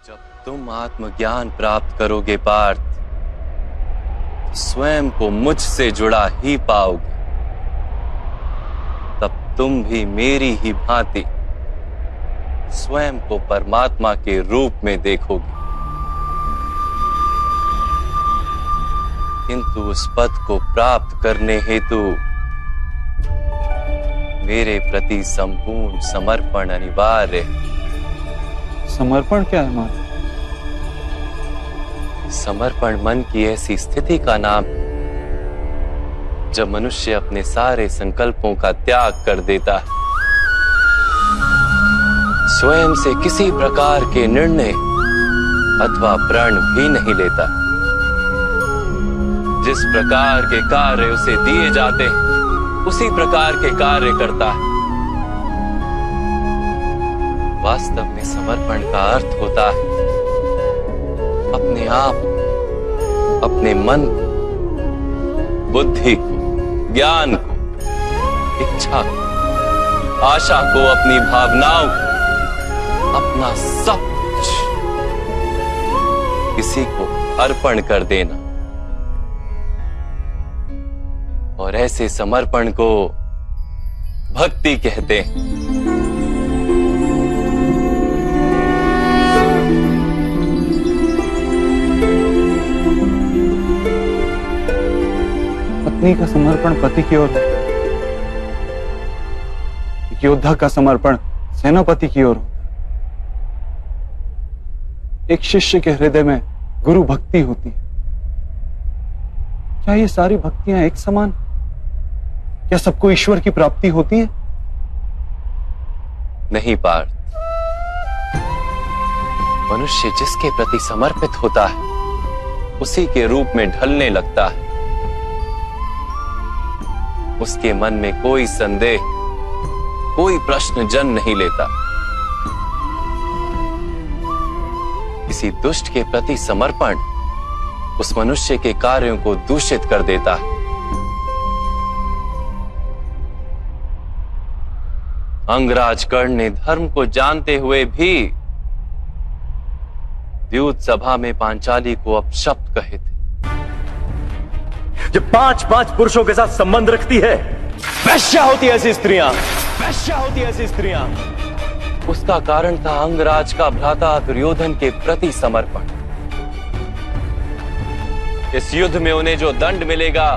जब तुम आत्मज्ञान प्राप्त करोगे पार्थ, स्वयं को मुझसे जुड़ा ही पाओगे। तब तुम भी मेरी ही भांति स्वयं को परमात्मा के रूप में देखोगे। किंतु उस पद को प्राप्त करने हेतु मेरे प्रति संपूर्ण समर्पण अनिवार्य है। समर्पण क्या है माता? समर्पण मन की ऐसी स्थिति का नाम है जब मनुष्य अपने सारे संकल्पों का त्याग कर देता है, स्वयं से किसी प्रकार के निर्णय अथवा प्रण भी नहीं लेता। जिस प्रकार के कार्य उसे दिए जाते हैं उसी प्रकार के कार्य करता है। वास्तव में समर्पण का अर्थ होता है अपने आप, अपने मन को, बुद्धि को, ज्ञान को, इच्छा को, आशा को, अपनी भावनाओं को, अपना सब कुछ किसी को अर्पण कर देना। और ऐसे समर्पण को भक्ति कहते हैं। पत्नी का समर्पण पति की ओर, एक योद्धा का समर्पण सेनापति की ओर होता है। एक शिष्य के हृदय में गुरु भक्ति होती है। क्या ये सारी भक्तियां एक समान? क्या सबको ईश्वर की प्राप्ति होती है? नहीं पार्थ, मनुष्य जिसके प्रति समर्पित होता है उसी के रूप में ढलने लगता है। उसके मन में कोई संदेह, कोई प्रश्न जन्म नहीं लेता। किसी दुष्ट के प्रति समर्पण उस मनुष्य के कार्यों को दूषित कर देता है। अंगराज कर्ण ने धर्म को जानते हुए भी द्यूत सभा में पांचाली को अपशब्द कहे थे। जो 5-5 पुरुषों के साथ संबंध रखती है, वैश्या होती है ऐसी स्त्रियां, वैश्या होती है ऐसी स्त्रियां। उसका कारण था अंगराज का भ्राता दुर्योधन के प्रति समर्पण। इस युद्ध में उन्हें जो दंड मिलेगा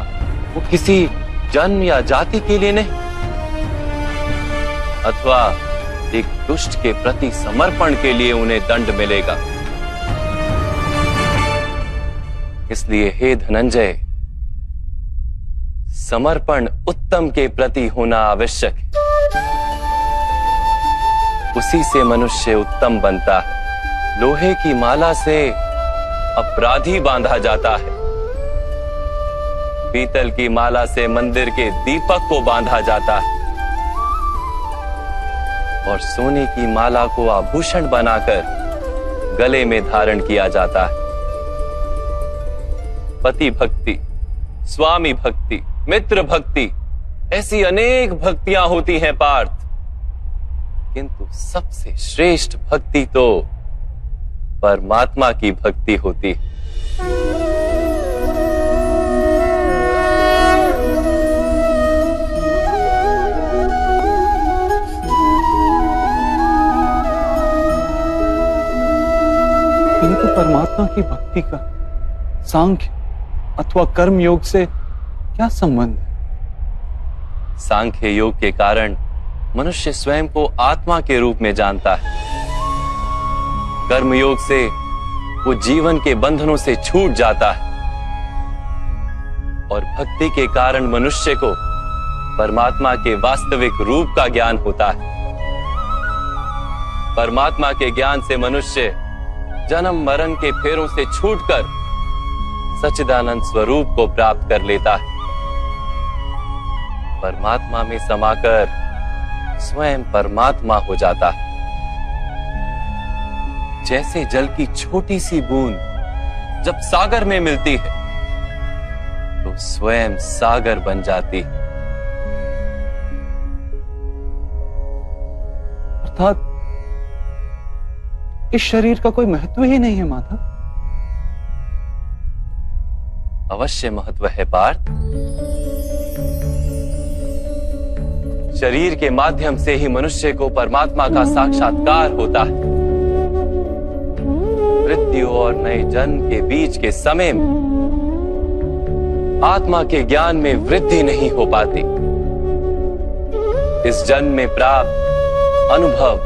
वो किसी जन्म या जाति के लिए नहीं, अथवा एक दुष्ट के प्रति समर्पण के लिए उन्हें दंड मिलेगा। इसलिए हे धनंजय, समर्पण उत्तम के प्रति होना आवश्यक है। उसी से मनुष्य उत्तम बनता है। लोहे की माला से अपराधी बांधा जाता है, पीतल की माला से मंदिर के दीपक को बांधा जाता है, और सोने की माला को आभूषण बनाकर गले में धारण किया जाता है। पति भक्ति, स्वामी भक्ति, मित्र भक्ति, ऐसी अनेक भक्तियां होती हैं पार्थ, किंतु सबसे श्रेष्ठ भक्ति तो परमात्मा की भक्ति होती है। किंतु परमात्मा की भक्ति का सांख्य अथवा कर्म योग से क्या संबंध है? सांख्य योग के कारण मनुष्य स्वयं को आत्मा के रूप में जानता है। कर्म योग से वो जीवन के बंधनों से छूट जाता है, और भक्ति के कारण मनुष्य को परमात्मा के वास्तविक रूप का ज्ञान होता है। परमात्मा के ज्ञान से मनुष्य जन्म मरण के फेरों से छूटकर सच्चिदानंद स्वरूप को प्राप्त कर लेता है। परमात्मा में समाकर स्वयं परमात्मा हो जाता है। जैसे जल की छोटी सी बूंद जब सागर में मिलती है तो स्वयं सागर बन जाती है। अर्थात इस शरीर का कोई महत्व ही नहीं है माधव। अवश्य महत्व है पार्थ। शरीर के माध्यम से ही मनुष्य को परमात्मा का साक्षात्कार होता है। मृत्यु और नए जन्म के बीच के समय में आत्मा के ज्ञान में वृद्धि नहीं हो पाती। इस जन्म में प्राप्त अनुभव,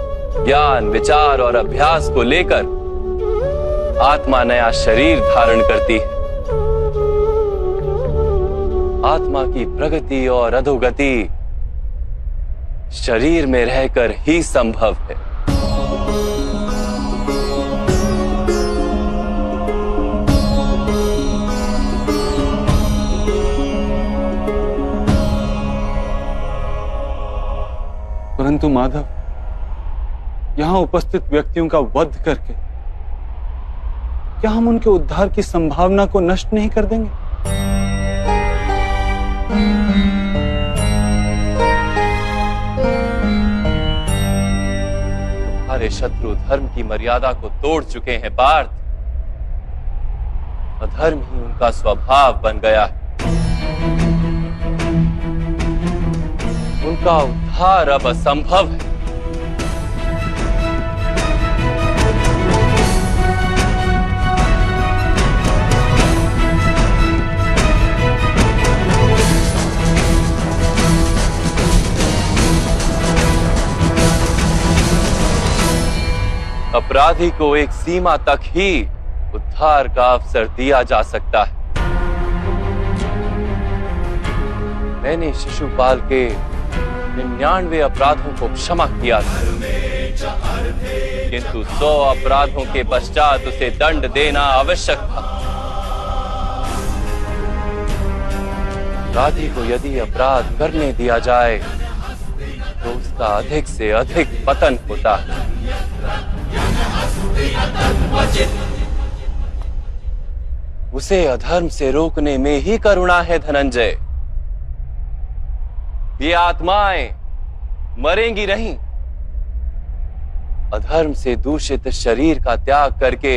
ज्ञान, विचार और अभ्यास को लेकर आत्मा नया शरीर धारण करती है। आत्मा की प्रगति और अधोगति शरीर में रहकर ही संभव है। परंतु माधव, यहां उपस्थित व्यक्तियों का वध करके क्या हम उनके उद्धार की संभावना को नष्ट नहीं कर देंगे? तुम्हारे शत्रु धर्म की मर्यादा को तोड़ चुके हैं पार्थ। अधर्म ही उनका स्वभाव बन गया है। उनका उद्धार अब असंभव है। अपराधी को एक सीमा तक ही उद्धार का अवसर दिया जा सकता है। मैंने शिशुपाल के 99 अपराधों को क्षमा किया था, किंतु 100 अपराधों के पश्चात उसे दंड देना आवश्यक था। अपराधी को यदि अपराध करने दिया जाए तो उसका अधिक से अधिक पतन होता है। उसे अधर्म से रोकने में ही करुणा है धनंजय। ये आत्माएं मरेंगी नहीं। अधर्म से दूषित शरीर का त्याग करके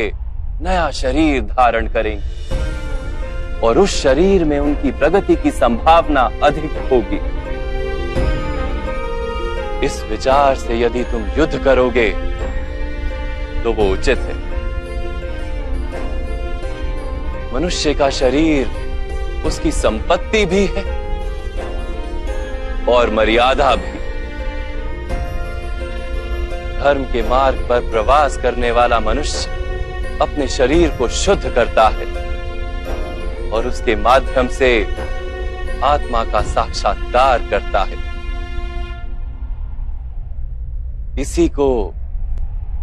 नया शरीर धारण करेंगे और उस शरीर में उनकी प्रगति की संभावना अधिक होगी। इस विचार से यदि तुम युद्ध करोगे तो वो उचित है। मनुष्य का शरीर उसकी संपत्ति भी है और मर्यादा भी। धर्म के मार्ग पर प्रवास करने वाला मनुष्य अपने शरीर को शुद्ध करता है और उसके माध्यम से आत्मा का साक्षात्कार करता है। इसी को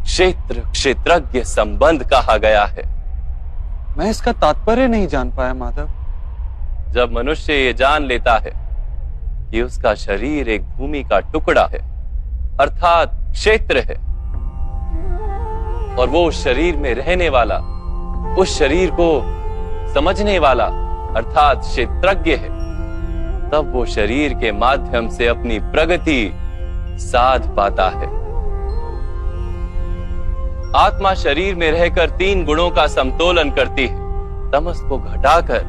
क्षेत्र क्षेत्रज्ञ संबंध कहा गया है। मैं इसका तात्पर्य नहीं जान पाया माधव। जब मनुष्य ये जान लेता है कि उसका शरीर एक भूमि का टुकड़ा है अर्थात क्षेत्र है और वो उस शरीर में रहने वाला, उस शरीर को समझने वाला अर्थात क्षेत्रज्ञ है, तब वो शरीर के माध्यम से अपनी प्रगति साध पाता है। आत्मा शरीर में रहकर 3 गुणों का समतोलन करती है। तमस को घटाकर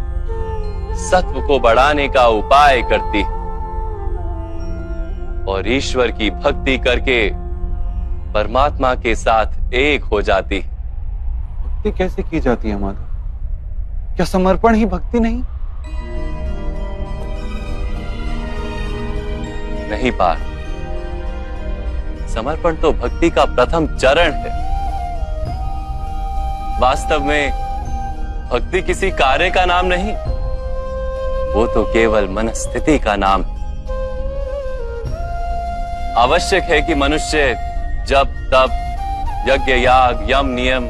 सत्व को बढ़ाने का उपाय करती है और ईश्वर की भक्ति करके परमात्मा के साथ एक हो जाती है। भक्ति कैसे की जाती है माधव? क्या समर्पण ही भक्ति नहीं? नहीं पार्थ, समर्पण तो भक्ति का प्रथम चरण है। वास्तव में भक्ति किसी कार्य का नाम नहीं, वो तो केवल मनस्थिति का नाम है। आवश्यक है कि मनुष्य जब तब यज्ञ, याग, यम, नियम,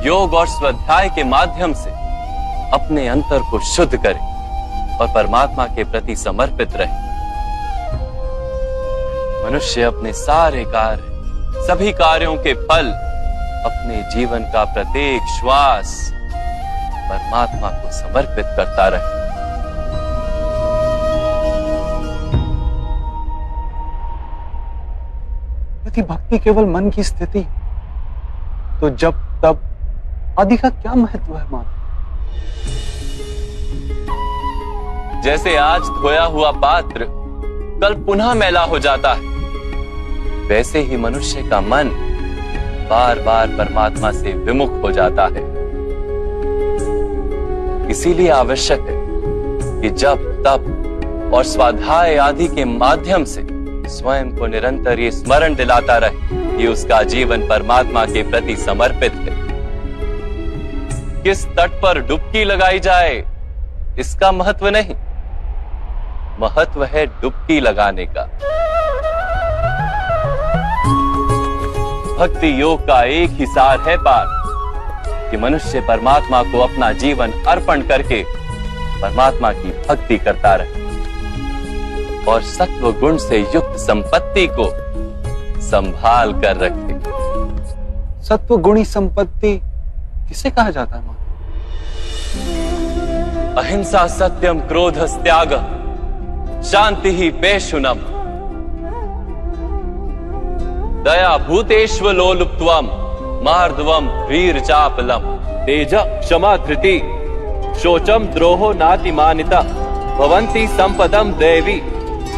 योग और स्वाध्याय के माध्यम से अपने अंतर को शुद्ध करे और परमात्मा के प्रति समर्पित रहे। मनुष्य अपने सारे कार्य, सभी कार्यों के फल, अपने जीवन का प्रत्येक श्वास परमात्मा को समर्पित करता रहे। यदि भक्ति केवल मन की स्थिति तो जब तब आदि का क्या महत्व है माधव? जैसे आज धोया हुआ पात्र कल पुनः मैला हो जाता है, वैसे ही मनुष्य का मन बार बार परमात्मा से विमुख हो जाता है। इसीलिए आवश्यक है कि जब तप और स्वाध्याय आदि के माध्यम से स्वयं को निरंतर ये स्मरण दिलाता रहे कि उसका जीवन परमात्मा के प्रति समर्पित है। किस तट पर डुबकी लगाई जाए इसका महत्व नहीं, महत्व है डुबकी लगाने का। भक्ति योग का एक ही सार है पार्थ, कि मनुष्य परमात्मा को अपना जीवन अर्पण करके परमात्मा की भक्ति करता रहे और सत्व गुण से युक्त संपत्ति को संभाल कर रखे। सत्व गुणी संपत्ति किसे कहा जाता है मां? अहिंसा सत्यम क्रोध त्याग शांति ही पेशुनम दया भूतेष्व लोलुप्त्वम मार्दवम वीर चापलम तेज क्षमा धृति शोचम द्रोहो नातिमानिता भवन्ति संपदम देवी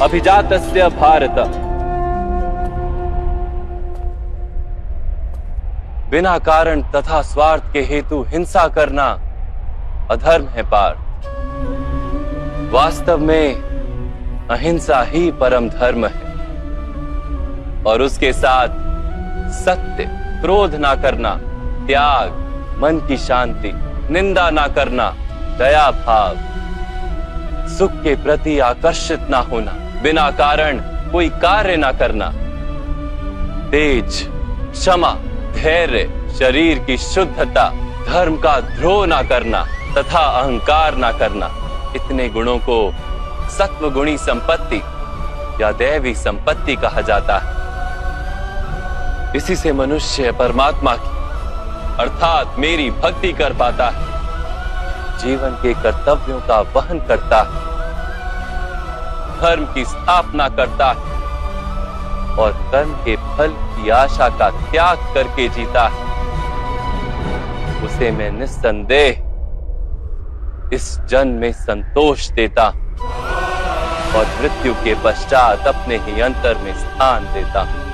अभिजातस्य भारत। बिना कारण तथा स्वार्थ के हेतु हिंसा करना अधर्म है पार्थ। वास्तव में अहिंसा ही परम धर्म है और उसके साथ सत्य, क्रोध ना करना, त्याग, मन की शांति, निंदा ना करना, दया भाव, सुख के प्रति आकर्षित ना होना, बिना कारण कोई कार्य ना करना, तेज, क्षमा, धैर्य, शरीर की शुद्धता, धर्म का द्रोह ना करना तथा अहंकार ना करना, इतने गुणों को सत्व गुणी संपत्ति या दैवी संपत्ति कहा जाता है। इसी से मनुष्य परमात्मा की अर्थात मेरी भक्ति कर पाता है, जीवन के कर्तव्यों का वहन करता है, धर्म की स्थापना करता है और कर्म के फल की आशा का त्याग करके जीता है। उसे मैं निस्संदेह इस जन्म में संतोष देता हूं और मृत्यु के पश्चात अपने ही अंतर में स्थान देता हूं।